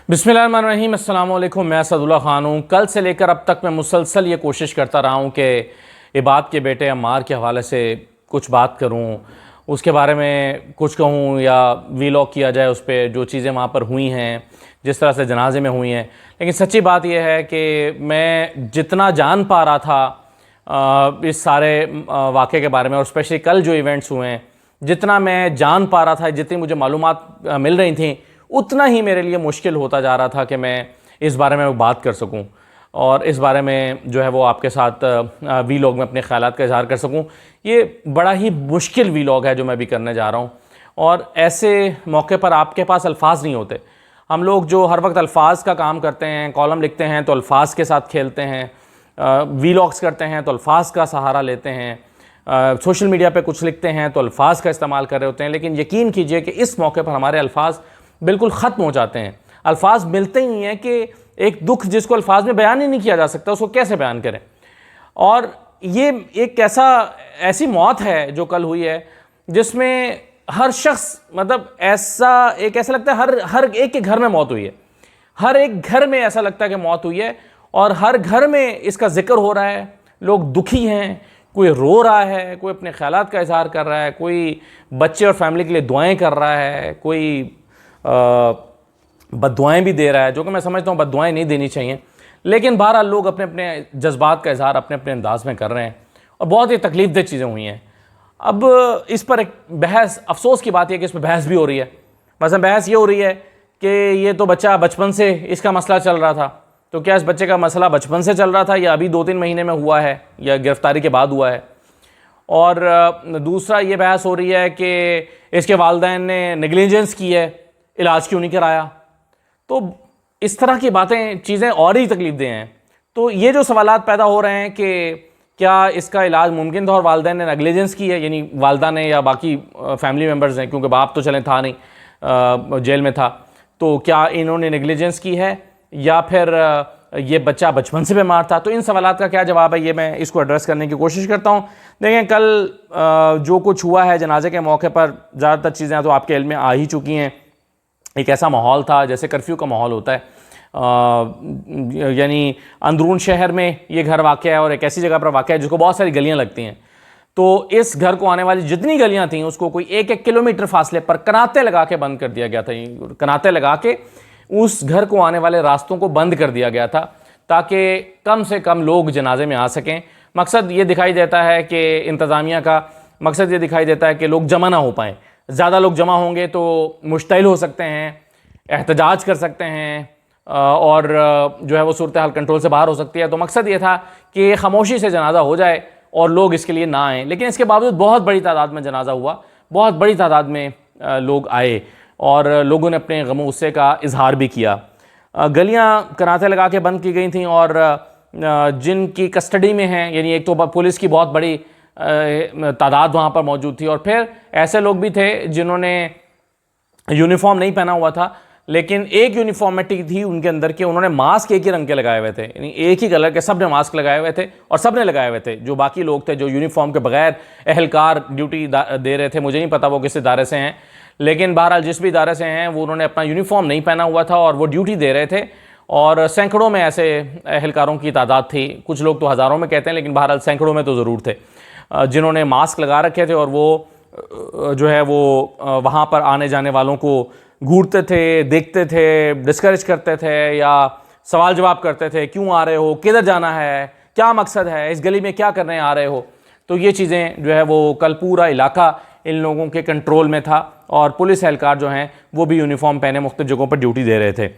बिस्मिल्लाहिर्रहमानिर्रहीम, अस्सलाम वालेकुम। मैं असदुल्ला ख़ान हूँ। कल से लेकर अब तक मैं मुसलसल ये कोशिश करता रहा हूँ कि इबाद के बेटे अम्मार के हवाले से कुछ बात करूँ, उसके बारे में कुछ कहूँ या वीलॉग किया जाए उस पर जो चीज़ें वहाँ पर हुई हैं, जिस तरह से जनाजे में हुई हैं। लेकिन सच्ची बात यह है कि मैं जितना जान पा रहा था इस सारे वाक़े के बारे में, और स्पेशली कल जो इवेंट्स हुए हैं, जितना मैं जान पा रहा था, जितनी मुझे मालूमात मिल रही थी, उतना ही मेरे लिए मुश्किल होता जा रहा था कि मैं इस बारे में बात कर सकूं और इस बारे में जो है वो आपके साथ वीलॉग में अपने ख़यालात का इज़हार कर सकूं। ये बड़ा ही मुश्किल वीलॉग है जो मैं भी करने जा रहा हूं, और ऐसे मौके पर आपके पास अल्फाज नहीं होते। हम लोग जो हर वक्त अल्फाज का काम करते हैं, कॉलम लिखते हैं तो अल्फाज के साथ खेलते हैं, वीलॉग्स करते हैं तो अल्फाज का सहारा लेते हैं, सोशल मीडिया पे कुछ लिखते हैं तो अल्फाज का इस्तेमाल कर रहे होते हैं। लेकिन यकीन कीजिए कि इस मौके पर हमारे अल्फाज बिल्कुल ख़त्म हो जाते हैं। अल्फाज मिलते ही हैं कि एक दुख जिसको अल्फाज में बयान ही नहीं किया जा सकता, उसको कैसे बयान करें। और ये एक ऐसी मौत है जो कल हुई है, जिसमें हर शख्स, मतलब ऐसा लगता है हर एक के घर में मौत हुई है। हर एक घर में ऐसा लगता है कि मौत हुई है, और हर घर में इसका जिक्र हो रहा है। लोग दुखी हैं, कोई रो रहा है, कोई अपने ख्यालात का इजहार कर रहा है, कोई बच्चे और फैमिली के लिए दुआएं कर रहा है, कोई बद्दुआएं भी दे रहा है, जो कि मैं समझता हूँ बद्दुआएं नहीं देनी चाहिए। लेकिन बहरहाल लोग अपने अपने जज्बात का इजहार अपने अपने अंदाज में कर रहे हैं, और बहुत ही तकलीफ़देह चीज़ें हुई हैं। अब इस पर एक बहस, अफसोस की बात यह कि इस पर बहस भी हो रही है। मसलन बहस ये हो रही है कि ये तो बच्चा बचपन से इसका मसला चल रहा था, तो क्या इस बच्चे का मसला बचपन से चल रहा था या अभी 2-3 महीने में हुआ है या गिरफ्तारी के बाद हुआ है। और दूसरा ये बहस हो रही है कि इसके वालिदैन ने नेग्लिजेंस की है, इलाज क्यों नहीं कराया। तो इस तरह की बातें, चीज़ें और ही तकलीफ़देह हैं। तो ये जो सवालात पैदा हो रहे हैं कि क्या इसका इलाज मुमकिन था और वालिदैन ने नेग्लिजेंस की है, यानी वालिदा ने या बाकी फैमिली मेम्बर्स हैं, क्योंकि बाप तो चले था नहीं, जेल में था, तो क्या इन्होंने नेग्लिजेंस की है या फिर ये बच्चा बचपन से बीमार था। तो इन सवालात का क्या जवाब है, ये मैं इसको एड्रेस करने की कोशिश करता हूँ। देखें, कल जो कुछ हुआ है जनाजे के मौके पर, ज़्यादातर चीज़ें तो आपके इल्म में आ ही चुकी हैं। एक ऐसा माहौल था जैसे कर्फ्यू का माहौल होता है, यानी अंदरून शहर में ये घर वाक़ है और एक ऐसी जगह पर वाक़ है जिसको बहुत सारी गलियाँ लगती हैं। तो इस घर को आने वाली जितनी गलियाँ थीं उसको कोई 1-1 किलोमीटर फासले पर कनाते लगा के बंद कर दिया गया था। कनाते लगा के उस घर को आने वाले रास्तों को बंद कर दिया गया था, ताकि कम से कम लोग जनाजे में आ सकें। मकसद ये दिखाई देता है कि इंतज़ामिया का मकसद ये दिखाई देता है कि लोग जमा ना हो पाएँ। ज़्यादा लोग जमा होंगे तो मुश्तिल हो सकते हैं, एहतजाज कर सकते हैं, और जो है वो सूरत हाल कंट्रोल से बाहर हो सकती है। तो मकसद ये था कि खामोशी से जनाजा हो जाए और लोग इसके लिए ना आएँ। लेकिन इसके बावजूद बहुत बड़ी तादाद में जनाजा हुआ, बहुत बड़ी तादाद में लोग आए और लोगों ने अपने गम गुस्से का इजहार भी किया। गलियाँ कनाते लगा के बंद की गई थीं, और जिनकी कस्टडी में हैं, यानी एक तो पुलिस की बहुत बड़ी तादाद वहाँ पर मौजूद थी, और फिर ऐसे लोग भी थे जिन्होंने यूनिफॉर्म नहीं पहना हुआ था, लेकिन एक यूनिफॉर्मिटी थी उनके अंदर के, उन्होंने मास्क एक ही रंग के लगाए हुए थे, यानी एक ही कलर के सब ने मास्क लगाए हुए थे, और सब ने लगाए हुए थे। जो बाकी लोग थे जो यूनिफॉर्म के बगैर एहलकार ड्यूटी दे रहे थे, मुझे नहीं पता वो किस इदारे से हैं, लेकिन बहरहाल जिस भी इदारे से हैं वो उन्होंने अपना यूनिफॉर्म नहीं पहना हुआ था और वो ड्यूटी दे रहे थे। और सैकड़ों में ऐसे एहलकारों की तादाद थी, कुछ लोग तो हज़ारों में कहते हैं, लेकिन बहरहाल सैकड़ों में तो ज़रूर थे जिन्होंने मास्क लगा रखे थे, और वो जो है वो वहाँ पर आने जाने वालों को घूरते थे, देखते थे, डिस्करेज करते थे या सवाल जवाब करते थे, क्यों आ रहे हो, किधर जाना है, क्या मकसद है, इस गली में क्या करने आ रहे हो। तो ये चीज़ें जो है वो कल पूरा इलाका इन लोगों के कंट्रोल में था, और पुलिस एहलकार जो हैं वो भी यूनिफॉर्म पहने मुख्तलिफ जगहों पर ड्यूटी दे रहे थे।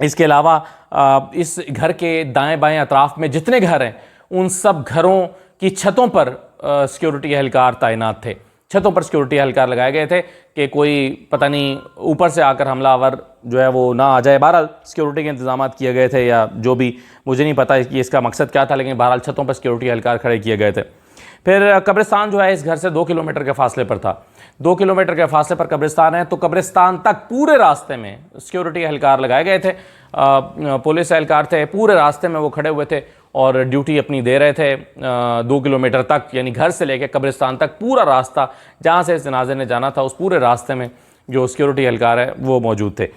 इसके अलावा इस घर के दाएँ बाएँ अतराफ़ में जितने घर हैं उन सब घरों की छतों पर सिक्योरिटी एहलकार तैनात थे। छतों पर सिक्योरिटी एहलकार लगाए गए थे कि कोई पता नहीं ऊपर से आकर हमलावर जो है वो ना आ जाए। बहरहाल सिक्योरिटी के इंतजाम किए गए थे, या जो भी, मुझे नहीं पता कि इसका मकसद क्या था, लेकिन बहरहाल छतों पर सिक्योरिटी एहलकार खड़े किए गए थे। फिर कब्रिस्तान जो है इस घर से 2 किलोमीटर के फासले पर था। 2 किलोमीटर के फासले पर कब्रिस्तान है, तो कब्रिस्तान तक पूरे रास्ते में सिक्योरिटी एहलकार लगाए गए थे, पुलिस एहलकार थे, पूरे रास्ते में वो खड़े हुए थे और ड्यूटी अपनी दे रहे थे। 2 किलोमीटर तक, यानी घर से लेकर कब्रिस्तान तक पूरा रास्ता जहाँ से इस जनाजे ने जाना था, उस पूरे रास्ते में जो सिक्योरिटी एहलकार है वो मौजूद थे।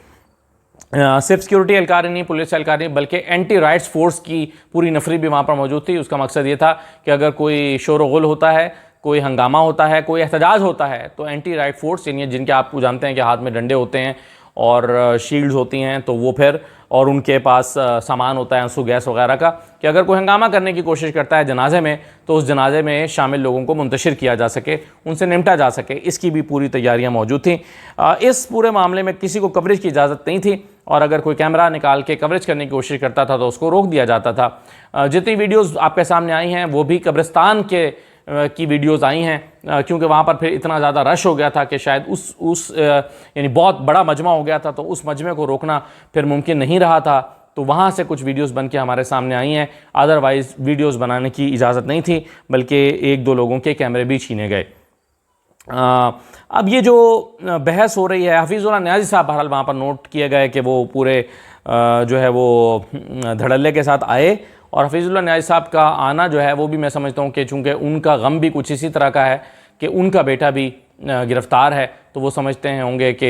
सिर्फ सिक्योरिटी एहलकार ही नहीं, पुलिस एहलकार नहीं, बल्कि एंटी राइट्स फोर्स की पूरी नफरी भी वहाँ पर मौजूद थी। उसका मकसद ये था कि अगर कोई शोर गुल होता है, कोई हंगामा होता है, कोई एहतजाज होता है, तो एंटी राइट फोर्स यानी जिनके आपको जानते हैं कि हाथ में डंडे होते हैं और शील्ड्स होती हैं, तो वो फिर और उनके पास सामान होता है आंसू गैस वगैरह का, कि अगर कोई हंगामा करने की कोशिश करता है जनाजे में, तो उस जनाजे में शामिल लोगों को मुंतशिर किया जा सके, उनसे निपटा जा सके, इसकी भी पूरी तैयारियां मौजूद थी। इस पूरे मामले में किसी को कवरेज की इजाज़त नहीं थी, और अगर कोई कैमरा निकाल के कवरेज करने की कोशिश करता था तो उसको रोक दिया जाता था। जितनी वीडियोज़ आपके सामने आई हैं वो भी कब्रिस्तान के की वीडियोज़ आई हैं, क्योंकि वहाँ पर फिर इतना ज़्यादा रश हो गया था कि शायद उस यानी बहुत बड़ा मजमा हो गया था, तो उस मजमे को रोकना फिर मुमकिन नहीं रहा था। तो वहाँ से कुछ वीडियोज़ बन के हमारे सामने आई हैं, अदरवाइज़ वीडियोज़ बनाने की इजाज़त नहीं थी, बल्कि एक दो लोगों के कैमरे भी छीने गए। अब ये जो बहस हो रही है, हफीज़ुल्लाह नियाज़ी साहब बहरहाल वहाँ पर नोट किए गए कि वो पूरे जो है वो धड़ल्ले के साथ आए, और हफीज़ुल्लाह नियाज़ी साहब का आना जो है वो भी मैं समझता हूँ कि चूँकि उनका गम भी कुछ इसी तरह का है कि उनका बेटा भी गिरफ़्तार है, तो वो समझते हैं होंगे कि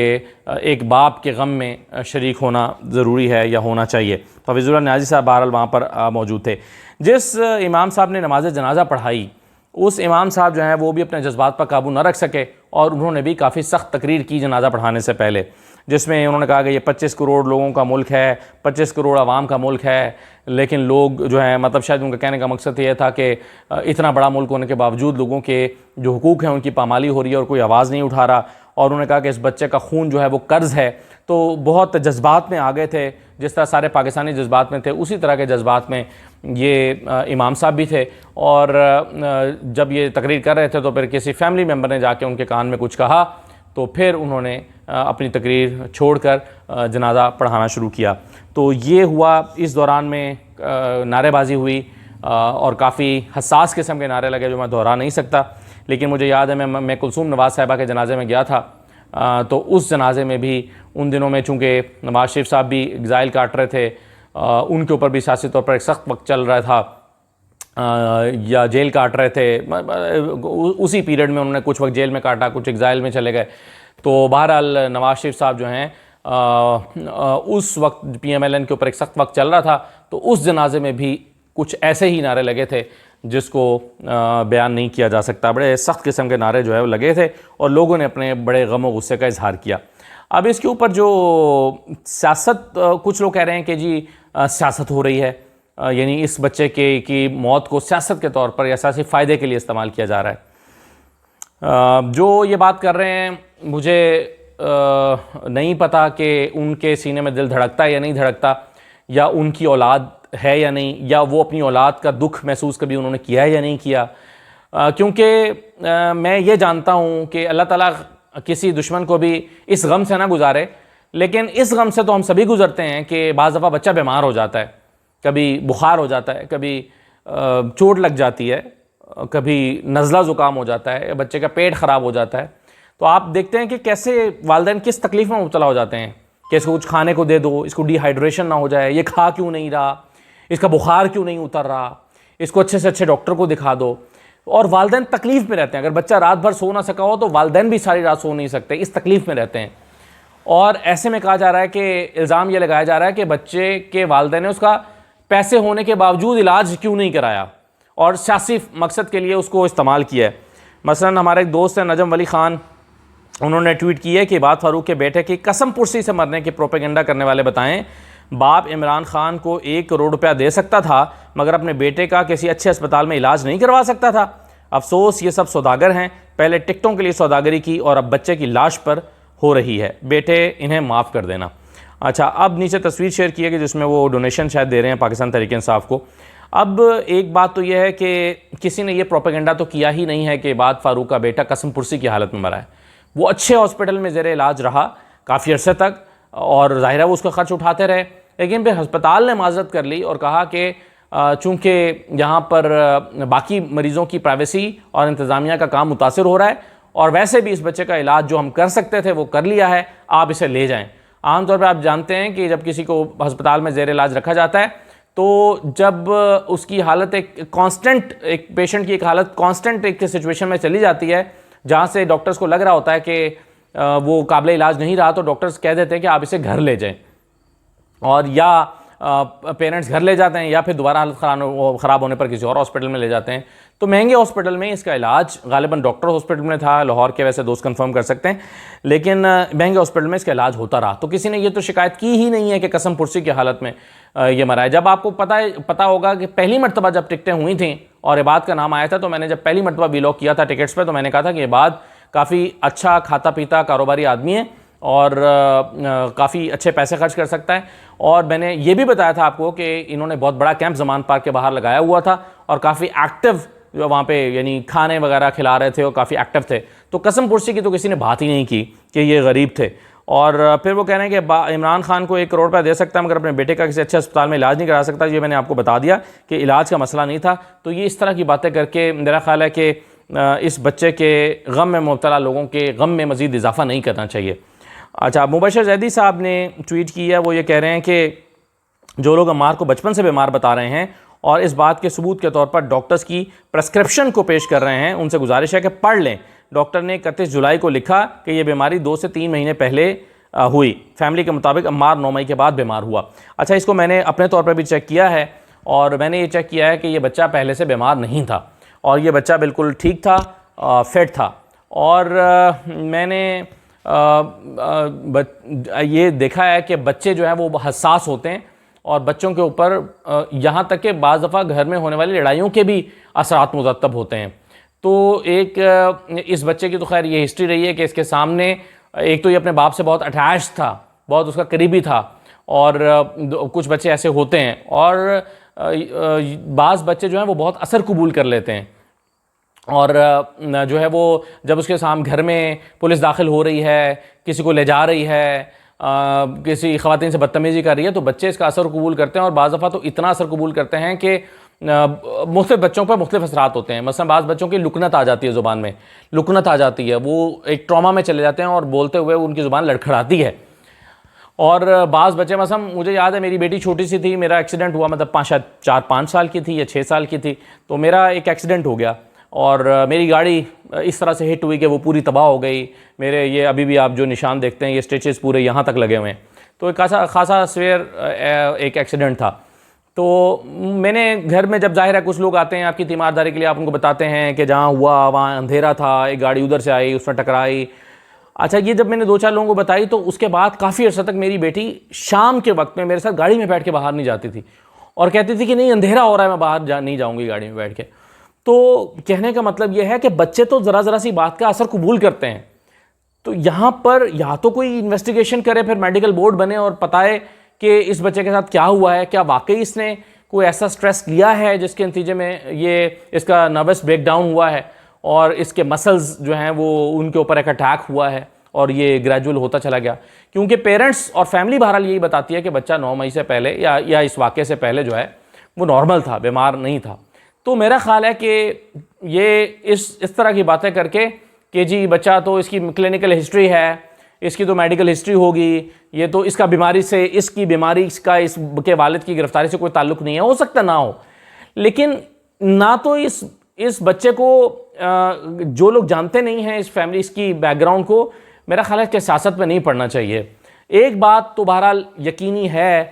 एक बाप के गम में शरीक होना ज़रूरी है या होना चाहिए। तो हफीज़ुल्लाह नियाज़ी साहब बहरहाल वहाँ पर मौजूद थे। जिस इमाम साहब ने नमाज जनाजा पढ़ाई, उस इमाम साहब जो हैं वो भी अपने जज्बात पर काबू न रख सके, और उन्होंने भी काफ़ी सख्त तकरीर की जनाजा पढ़ाने से पहले, जिसमें उन्होंने कहा कि ये 25 करोड़ लोगों का मुल्क है, 25 करोड़ आवाम का मुल्क है, लेकिन लोग जो हैं, मतलब शायद उनका कहने का मकसद ये था कि इतना बड़ा मुल्क होने के बावजूद लोगों के जो हुकूक हैं उनकी पामाली हो रही है और कोई आवाज़ नहीं उठा रहा। और उन्होंने कहा कि इस बच्चे का खून जो है वो कर्ज़ है। तो बहुत जज्बात में आ गए थे, जिस तरह सारे पाकिस्तानी जज्बात में थे, उसी तरह के जज्बात में ये इमाम साहब भी थे। और जब ये तकरीर कर रहे थे तो फिर किसी फैमिली मेम्बर ने जाके उनके कान में कुछ कहा, तो फिर उन्होंने अपनी तकरीर छोड़कर जनाजा पढ़ाना शुरू किया। तो ये हुआ, इस दौरान में नारेबाजी हुई और काफ़ी हसास किस्म के नारे लगे जो मैं दोहरा नहीं सकता। लेकिन मुझे याद है मैं कुलसूम नवाज़ साहिबा के जनाजे में गया था, तो उस जनाजे में भी उन दिनों में चूँकि नवाज शरीफ साहब भी एग्ज़ाइल काट रहे थे, उनके ऊपर भी सियासी तौर पर एक सख्त वक्त चल रहा था या जेल काट रहे थे, उसी पीरियड में उन्होंने कुछ वक्त जेल में काटा, कुछ एग्ज़ाइल में चले गए। तो बहरहाल नवाज शरीफ साहब जो हैं उस वक्त PMLN के ऊपर एक सख्त वक्त चल रहा था, तो उस जनाजे में भी कुछ ऐसे ही नारे लगे थे जिसको बयान नहीं किया जा सकता। बड़े सख्त किस्म के नारे जो है वो लगे थे और लोगों ने अपने बड़े गम और गुस्से का इजहार किया। अब इसके ऊपर जो सियासत, कुछ लोग कह रहे हैं कि जी सियासत हो रही है, यानी इस बच्चे की मौत को सियासत के तौर पर या सियासी फ़ायदे के लिए इस्तेमाल किया जा रहा है। जो ये बात कर रहे हैं, मुझे नहीं पता कि उनके सीने में दिल धड़कता है या नहीं धड़कता, या उनकी औलाद है या नहीं, या वो अपनी औलाद का दुख महसूस कभी उन्होंने किया है या नहीं किया। क्योंकि मैं ये जानता हूँ कि अल्लाह ताला किसी दुश्मन को भी इस गम से ना गुजारे, लेकिन इस गम से तो हम सभी गुजरते हैं कि बाज़ दफ़ा बच्चा बीमार हो जाता है, कभी बुखार हो जाता है, कभी चोट लग जाती है, कभी नज़ला ज़ुकाम हो जाता है, बच्चे का पेट ख़राब हो जाता है। तो आप देखते हैं कि कैसे वालिदैन किस तकलीफ़ में मुब्तला हो जाते हैं कि इसको कुछ खाने को दे दो, इसको डिहाइड्रेशन ना हो जाए, ये खा क्यों नहीं रहा, इसका बुखार क्यों नहीं उतर रहा, इसको अच्छे से अच्छे डॉक्टर को दिखा दो। और वालिदैन तकलीफ़ में रहते हैं। अगर बच्चा रात भर सो ना सका हो तो वालिदैन भी सारी रात सो नहीं सकते, इस तकलीफ़ में रहते हैं। और ऐसे में कहा जा रहा है कि इल्ज़ाम ये लगाया जा रहा है कि बच्चे के वालिदैन ने उसका पैसे होने के बावजूद इलाज क्यों नहीं कराया और सियासी मकसद के लिए उसको इस्तेमाल किया है। मसलन हमारे एक दोस्त हैं नजम वली ख़ान, उन्होंने ट्वीट किया है कि बात फारूक के बेटे की कसम पुरसी से मरने की प्रोपेगेंडा करने वाले बताएं, बाप इमरान खान को 1 करोड़ रुपया दे सकता था मगर अपने बेटे का किसी अच्छे अस्पताल में इलाज नहीं करवा सकता था। अफसोस ये सब सौदागर हैं, पहले टिकटों के लिए सौदागरी की और अब बच्चे की लाश पर हो रही है। बेटे इन्हें माफ़ कर देना। अच्छा, अब नीचे तस्वीर शेयर की है कि जिसमें वो डोनेशन शायद दे रहे हैं पाकिस्तान तहरीक इंसाफ को। अब एक बात तो यह है कि किसी ने ये प्रोपेगेंडा तो किया ही नहीं है कि बाद फारूक का बेटा कसम पुरसी की हालत में मरा है। वो अच्छे हॉस्पिटल में ज़ेर इलाज रहा काफ़ी अरसे तक और ज़ाहिर है वो उसका खर्च उठाते रहे, लेकिन फिर हस्पताल ने माजरत कर ली और कहा कि चूँकि यहाँ पर बाकी मरीज़ों की प्राइवेसी और इंतज़ामिया का काम मुतासिर हो रहा है और वैसे भी इस बच्चे का इलाज जो हम कर सकते थे वो कर लिया है, आप इसे ले जाएँ। आमतौर पर आप जानते हैं कि जब किसी को अस्पताल में ज़ेर इलाज रखा जाता है तो जब उसकी हालत एक कांस्टेंट, एक पेशेंट की एक हालत कांस्टेंट एक सिचुएशन में चली जाती है जहाँ से डॉक्टर्स को लग रहा होता है कि वो काबिल इलाज नहीं रहा, तो डॉक्टर्स कह देते हैं कि आप इसे घर ले जाएं। और या पेरेंट्स घर ले जाते हैं या फिर दोबारा हालत ख़राब होने पर किसी और हॉस्पिटल में ले जाते हैं। तो महंगे हॉस्पिटल में इसका इलाज गालिबन डॉक्टर हॉस्पिटल में था लाहौर के, वैसे दोस्त कंफर्म कर सकते हैं, लेकिन महंगे हॉस्पिटल में इसका इलाज होता रहा। तो किसी ने ये तो शिकायत की ही नहीं है कि कसम पुरसी की हालत में ये मरा है। जब आपको पता होगा कि पहली मरतबा जब टिकटें हुई थी और इबाद का नाम आया था, तो मैंने जब पहली मरतबा वीलॉग किया था टिकट्स पर, तो मैंने कहा था कि इबाद काफ़ी अच्छा खाता पीता कारोबारी आदमी है और काफ़ी अच्छे पैसे खर्च कर सकता है। और मैंने ये भी बताया था आपको कि इन्होंने बहुत बड़ा कैंप ज़मान पार्क के बाहर लगाया हुआ था और काफ़ी एक्टिव जो वहाँ पे यानी खाने वगैरह खिला रहे थे और काफ़ी एक्टिव थे। तो कसम पुरसी की तो किसी ने बात ही नहीं की कि ये गरीब थे। और फिर वो कह रहे हैं कि इमरान खान को 1 करोड़ रुपया दे सकता है मगर अपने बेटे का किसी अच्छे अस्पताल में इलाज नहीं करा सकता। ये मैंने आपको बता दिया कि इलाज का मसला नहीं था। तो ये इस तरह की बातें करके मेरा ख्याल है कि इस बच्चे के गम में मुब्तला लोगों के गम में मज़ीद इजाफा नहीं करना चाहिए। अच्छा, मुबशर जैदी साहब ने ट्वीट की है, वो ये कह रहे हैं कि जो लोग अम्मार को बचपन से बीमार बता रहे हैं और इस बात के सबूत के तौर पर डॉक्टर्स की प्रेस्क्रिप्शन को पेश कर रहे हैं, उनसे गुजारिश है कि पढ़ लें। डॉक्टर ने 31 जुलाई को लिखा कि यह बीमारी 2 से 3 महीने पहले हुई। फैमिली के मुताबिक अम्मार 9 मई के बाद बीमार हुआ। अच्छा, इसको मैंने अपने तौर पर भी चेक किया है और मैंने ये चेक किया है कि ये बच्चा पहले से बीमार नहीं था और ये बच्चा बिल्कुल ठीक था, फिट था। और मैंने ये देखा है कि बच्चे जो है वो हसास होते हैं और बच्चों के ऊपर यहाँ तक कि बाज़ दफ़ा घर में होने वाली लड़ाइयों के भी असरात मुरतब होते हैं। तो एक इस बच्चे की तो खैर ये हिस्ट्री रही है कि इसके सामने एक तो ये अपने बाप से बहुत अटैच था, बहुत उसका करीबी था, और कुछ बच्चे ऐसे होते हैं और बाज़ बच्चे जो हैं वो बहुत असर कबूल कर लेते हैं और जो है वो जब उसके सामने घर में पुलिस दाखिल हो रही है, किसी को ले जा रही है, किसी ख़वातीन से बदतमीज़ी कर रही है, तो बच्चे इसका असर कबूल करते हैं और बाज़ दफ़ा तो इतना असर कबूल करते हैं कि मुख्तलिफ़ बच्चों पर मुख्तलिफ़ असरात होते हैं। मसलन बाज़ बच्चों की लुकनत आ जाती है, ज़ुबान में लुकनत आ जाती है, वो एक ट्रॉमा में चले जाते हैं और बोलते हुए उनकी ज़ुबान लड़खड़ाती है। और बाज़ बच्चे, मसलन मुझे याद है मेरी बेटी छोटी सी थी, मेरा एक्सीडेंट हुआ, मतलब शायद 4-5 साल की थी या 6 साल की थी, तो मेरा एक एक्सीडेंट हो गया और मेरी गाड़ी इस तरह से हिट हुई कि वो पूरी तबाह हो गई। मेरे ये अभी भी आप जो निशान देखते हैं, ये स्टिचेस पूरे यहाँ तक लगे हुए हैं। तो एक खासा सवेयर एक एक्सीडेंट था। तो मैंने घर में, जब जाहिर है कुछ लोग आते हैं आपकी तीमारदारी के लिए, आप उनको बताते हैं कि जहाँ हुआ वहाँ अंधेरा था, एक गाड़ी उधर से आई, उसमें टकराई। अच्छा, ये जब मैंने 2-4 लोगों को बताई तो उसके बाद काफ़ी अर्सा तक मेरी बेटी शाम के वक्त में मेरे साथ गाड़ी में बैठ के बाहर नहीं जाती थी और कहती थी कि नहीं अंधेरा हो रहा है, मैं बाहर नहीं जाऊँगी गाड़ी में बैठ के। तो कहने का मतलब यह है कि बच्चे तो ज़रा सी बात का असर कबूल करते हैं। तो यहाँ पर या तो कोई इन्वेस्टिगेशन करे, फिर मेडिकल बोर्ड बने और बताए कि इस बच्चे के साथ क्या हुआ है, क्या वाकई इसने कोई ऐसा स्ट्रेस लिया है जिसके नतीजे में ये इसका नर्वस ब्रेकडाउन हुआ है और इसके मसल्स जो हैं वो उनके ऊपर एक अटैक हुआ है और ये ग्रेजुअल होता चला गया। क्योंकि पेरेंट्स और फैमिली बहरहाल यही बताती है कि बच्चा 9 मई से पहले या इस वाक़े से पहले जो है वो नॉर्मल था, बीमार नहीं था। तो मेरा ख़्याल है कि ये इस तरह की बातें करके कि जी बच्चा तो इसकी क्लिनिकल हिस्ट्री है, इसकी तो मेडिकल हिस्ट्री होगी, ये तो इसका बीमारी से, इसकी बीमारी का इसके वालिद की गिरफ्तारी से कोई ताल्लुक़ नहीं है, हो सकता ना हो। लेकिन ना तो इस बच्चे को जो लोग जानते नहीं हैं इस फैमिली, इसकी बैकग्राउंड को, मेरा ख्याल है कि सियासत में नहीं पढ़ना चाहिए। एक बात तो बहरहाल यकीनी है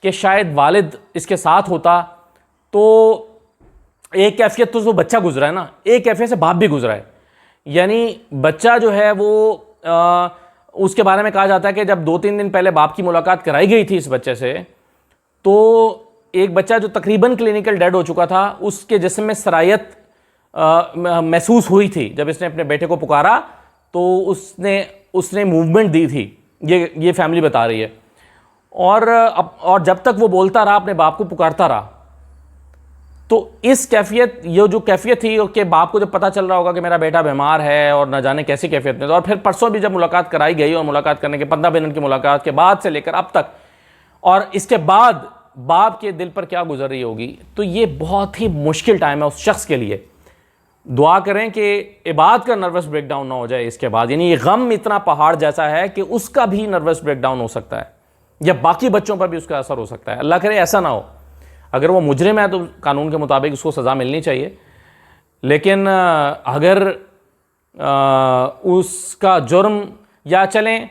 कि शायद वालिद इसके साथ होता तो एक कैफियत तो बच्चा गुजरा है ना, एक कैफियत से बाप भी गुजरा है। यानी बच्चा जो है वो उसके बारे में कहा जाता है कि जब 2-3 दिन पहले बाप की मुलाकात कराई गई थी इस बच्चे से, तो एक बच्चा जो तकरीबन क्लिनिकल डेड हो चुका था, उसके जिस्म में सरायत महसूस हुई थी। जब इसने अपने बेटे को पुकारा तो उसने मूवमेंट दी थी, ये फैमिली बता रही है। और जब तक वो बोलता रहा, अपने बाप को पुकारता रहा, तो इस कैफियत, ये जो कैफियत थी कि बाप को जब पता चल रहा होगा कि मेरा बेटा बीमार है और न जाने कैसी कैफियत में, तो और फिर परसों भी जब मुलाकात कराई गई और मुलाकात करने के 15 मिनट की मुलाकात के बाद से लेकर अब तक, और इसके बाद बाप के दिल पर क्या गुजर रही होगी, तो ये बहुत ही मुश्किल टाइम है उस शख्स के लिए। दुआ करें कि इबाद का नर्वस ब्रेकडाउन ना हो जाए इसके बाद। यानी ये गम इतना पहाड़ जैसा है कि उसका भी नर्वस ब्रेकडाउन हो सकता है या बाकी बच्चों पर भी उसका असर हो सकता है। अल्लाह करे ऐसा ना हो। अगर वो मुजरिम है तो कानून के मुताबिक उसको सज़ा मिलनी चाहिए, लेकिन अगर उसका जुर्म, या चलें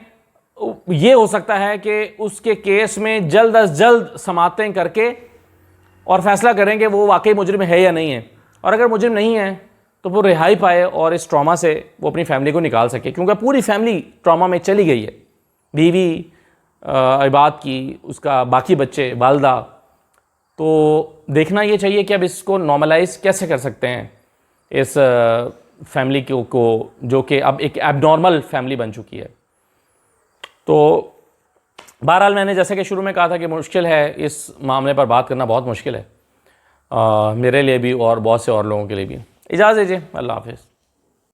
ये हो सकता है कि उसके केस में जल्द अज जल्द समाअतें करके और फैसला करें कि वो वाकई मुजरिम है या नहीं है, और अगर मुजरिम नहीं है तो वो रिहाई पाए और इस ट्रॉमा से वो अपनी फैमिली को निकाल सके, क्योंकि पूरी फैमिली ट्रॉमा में चली गई है। बीवी इबाद की, उसका बाकी बच्चे, वालदा। तो देखना ये चाहिए कि अब इसको नॉर्मलाइज कैसे कर सकते हैं इस फैमिली को जो कि अब एक एबनॉर्मल फैमिली बन चुकी है। तो बहरहाल मैंने जैसे कि शुरू में कहा था कि मुश्किल है, इस मामले पर बात करना बहुत मुश्किल है मेरे लिए भी और बहुत से और लोगों के लिए भी। इजाज़त दीजिए, अल्लाह हाफ़िज़।